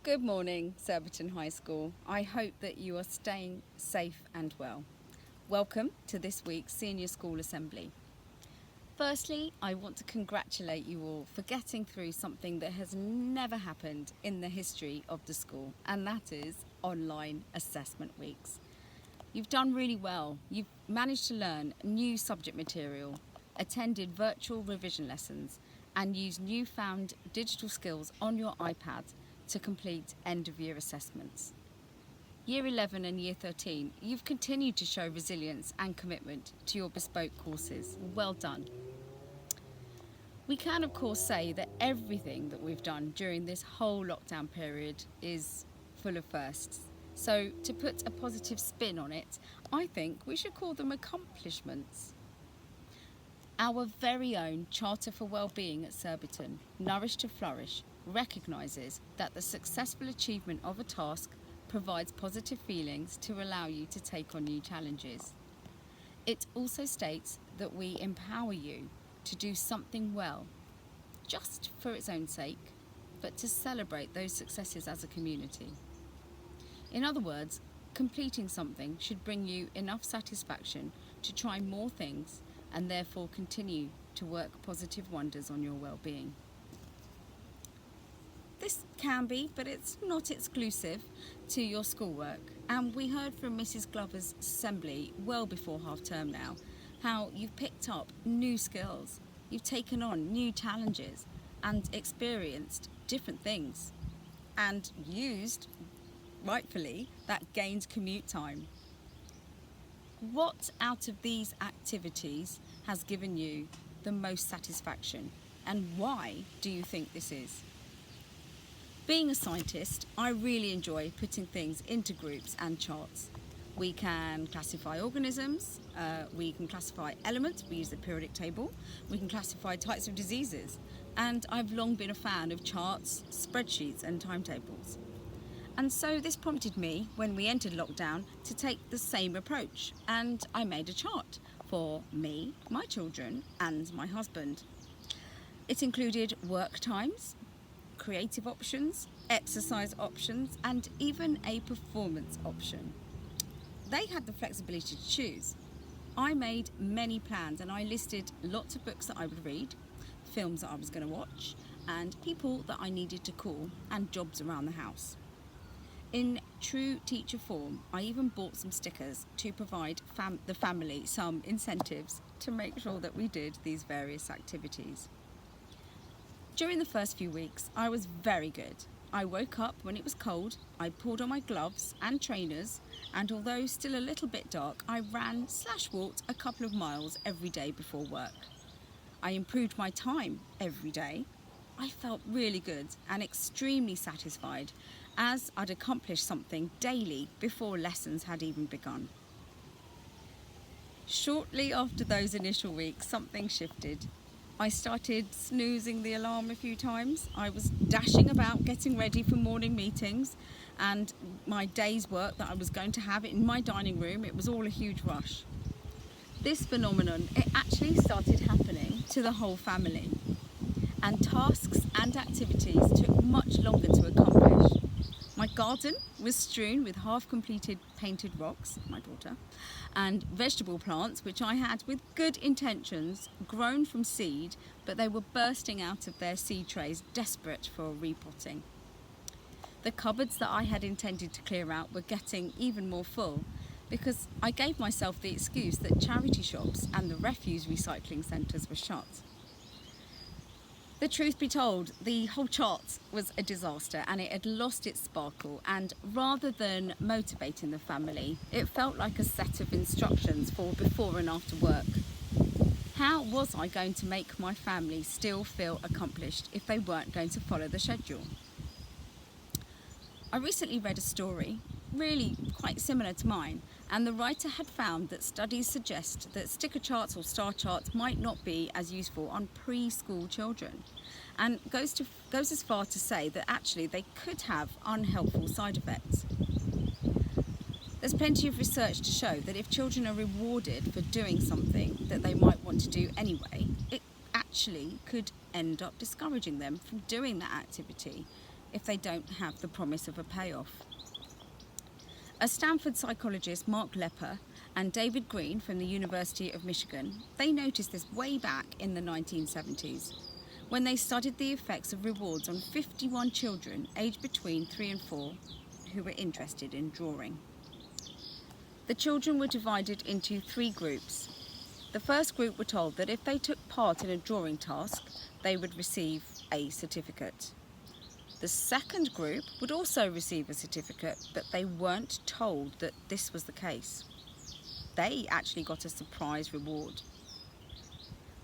Good morning, Surbiton High School. I hope that you are staying safe and well. Welcome to this week's Senior School Assembly. Firstly, I want to congratulate you all for getting through something that has never happened in the history of the school, and that is online assessment weeks. You've done really well. You've managed to learn new subject material, attended virtual revision lessons, and used newfound digital skills on your iPad to complete end-of-year assessments. Year 11 and Year 13, you've continued to show resilience and commitment to your bespoke courses. Well done. We can of course say that everything that we've done during this whole lockdown period is full of firsts. So to put a positive spin on it, I think we should call them accomplishments. Our very own Charter for Wellbeing at Surbiton, Nourish to Flourish, recognises that the successful achievement of a task provides positive feelings to allow you to take on new challenges. It also states that we empower you to do something well, just for its own sake, but to celebrate those successes as a community. In other words, completing something should bring you enough satisfaction to try more things and therefore continue to work positive wonders on your well-being. This can be, but it's not exclusive to your schoolwork. And we heard from Mrs. Glover's assembly well before half term now, how you've picked up new skills, you've taken on new challenges and experienced different things and used, rightfully, that gained commute time. What out of these activities has given you the most satisfaction, and why do you think this is? Being a scientist, I really enjoy putting things into groups and charts. We can classify organisms, we can classify elements, we use the periodic table, we can classify types of diseases, and I've long been a fan of charts, spreadsheets and timetables. And so this prompted me, when we entered lockdown, to take the same approach, and I made a chart for me, my children and my husband. It included work times, creative options, exercise options, and even a performance option. They had the flexibility to choose. I made many plans and I listed lots of books that I would read, films that I was going to watch, and people that I needed to call, and jobs around the house. In true teacher form, I even bought some stickers to provide the family some incentives to make sure that we did these various activities. During the first few weeks, I was very good. I woke up when it was cold, I pulled on my gloves and trainers, and although still a little bit dark, I ran/walked a couple of miles every day before work. I improved my time every day. I felt really good and extremely satisfied, as I'd accomplished something daily before lessons had even begun. Shortly after those initial weeks, something shifted. I started snoozing the alarm a few times. I was dashing about getting ready for morning meetings and my day's work that I was going to have in my dining room. It was all a huge rush. This phenomenon, it actually started happening to the whole family, and tasks and activities took much longer to accomplish. My garden was strewn with half-completed painted rocks, my daughter, and vegetable plants, which I had with good intentions, grown from seed, but they were bursting out of their seed trays, desperate for repotting. The cupboards that I had intended to clear out were getting even more full, because I gave myself the excuse that charity shops and the refuse recycling centres were shut. The truth be told, the whole chart was a disaster and it had lost its sparkle, and rather than motivating the family, it felt like a set of instructions for before and after work. How was I going to make my family still feel accomplished if they weren't going to follow the schedule? I recently read a story, really quite similar to mine, and the writer had found that studies suggest that sticker charts or star charts might not be as useful on preschool children, and goes as far to say that actually they could have unhelpful side effects. There's plenty of research to show that if children are rewarded for doing something that they might want to do anyway, it actually could end up discouraging them from doing that activity if they don't have the promise of a payoff. As Stanford psychologists Mark Lepper and David Green from the University of Michigan, they noticed this way back in the 1970s when they studied the effects of rewards on 51 children aged between 3 and 4 who were interested in drawing. The children were divided into 3 groups. The first group were told that if they took part in a drawing task, they would receive a certificate. The second group would also receive a certificate, but they weren't told that this was the case. They actually got a surprise reward.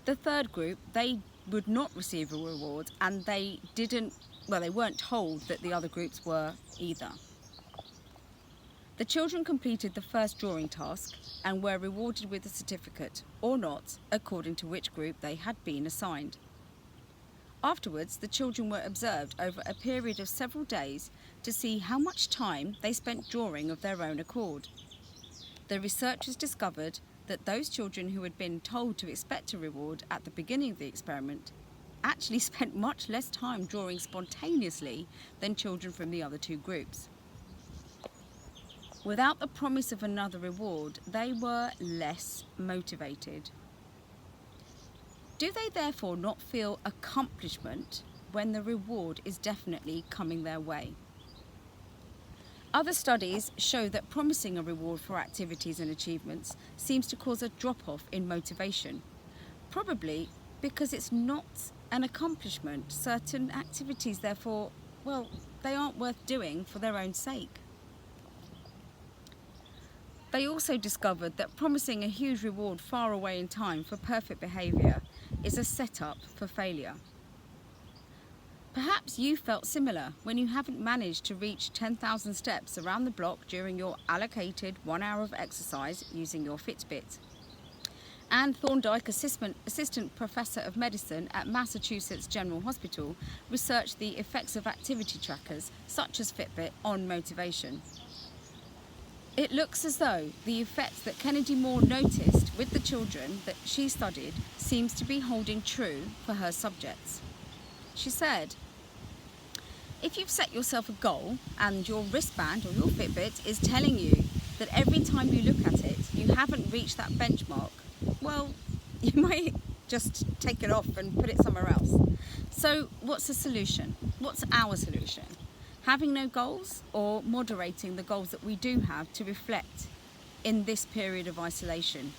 The third group, they would not receive a reward, and they weren't told that the other groups were either. The children completed the first drawing task and were rewarded with a certificate or not, according to which group they had been assigned. Afterwards, the children were observed over a period of several days to see how much time they spent drawing of their own accord. The researchers discovered that those children who had been told to expect a reward at the beginning of the experiment actually spent much less time drawing spontaneously than children from the other 2 groups. Without the promise of another reward, they were less motivated. Do they therefore not feel accomplishment when the reward is definitely coming their way? Other studies show that promising a reward for activities and achievements seems to cause a drop-off in motivation, probably because it's not an accomplishment. Certain activities, therefore, they aren't worth doing for their own sake. They also discovered that promising a huge reward far away in time for perfect behaviour is a setup for failure. Perhaps you felt similar when you haven't managed to reach 10,000 steps around the block during your allocated 1 hour of exercise using your Fitbit. Anne Thorndike, Assistant Professor of Medicine at Massachusetts General Hospital, researched the effects of activity trackers such as Fitbit on motivation. It looks as though the effects that Kennedy Moore noticed with the children that she studied seems to be holding true for her subjects. She said, if you've set yourself a goal and your wristband or your Fitbit is telling you that every time you look at it you haven't reached that benchmark, well, you might just take it off and put it somewhere else. So what's the solution? What's our solution? Having no goals, or moderating the goals that we do have to reflect in this period of isolation?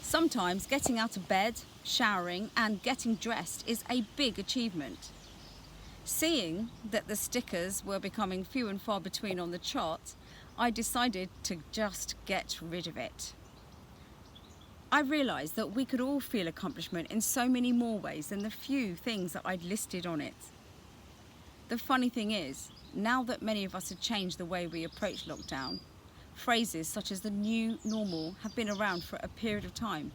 Sometimes getting out of bed, showering and getting dressed is a big achievement. Seeing that the stickers were becoming few and far between on the chart, I decided to just get rid of it. I realised that we could all feel accomplishment in so many more ways than the few things that I'd listed on it. The funny thing is, now that many of us have changed the way we approach lockdown, phrases such as the new normal have been around for a period of time,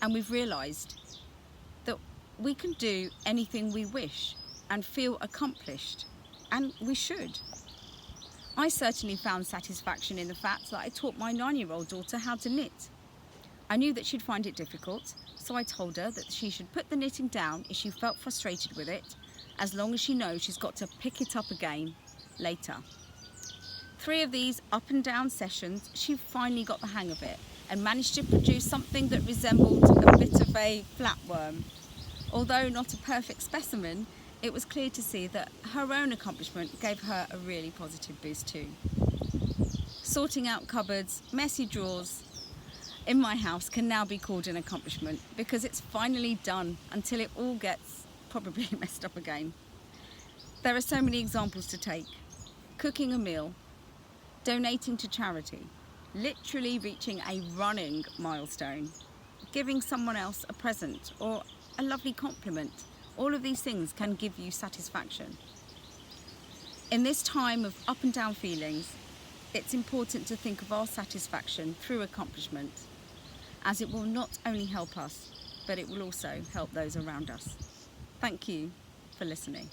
and we've realised that we can do anything we wish and feel accomplished, and we should. I certainly found satisfaction in the fact that I taught my 9-year-old daughter how to knit. I knew that she'd find it difficult, so I told her that she should put the knitting down if she felt frustrated with it, as long as she knows she's got to pick it up again later. 3 of these up and down sessions, she finally got the hang of it and managed to produce something that resembled a bit of a flatworm. Although not a perfect specimen, it was clear to see that her own accomplishment gave her a really positive boost too. Sorting out cupboards, messy drawers in my house can now be called an accomplishment because it's finally done until it all gets probably messed up again. There are so many examples to take. Cooking a meal, donating to charity, literally reaching a running milestone, giving someone else a present or a lovely compliment. All of these things can give you satisfaction. In this time of up and down feelings, it's important to think of our satisfaction through accomplishment, as it will not only help us, but it will also help those around us. Thank you for listening.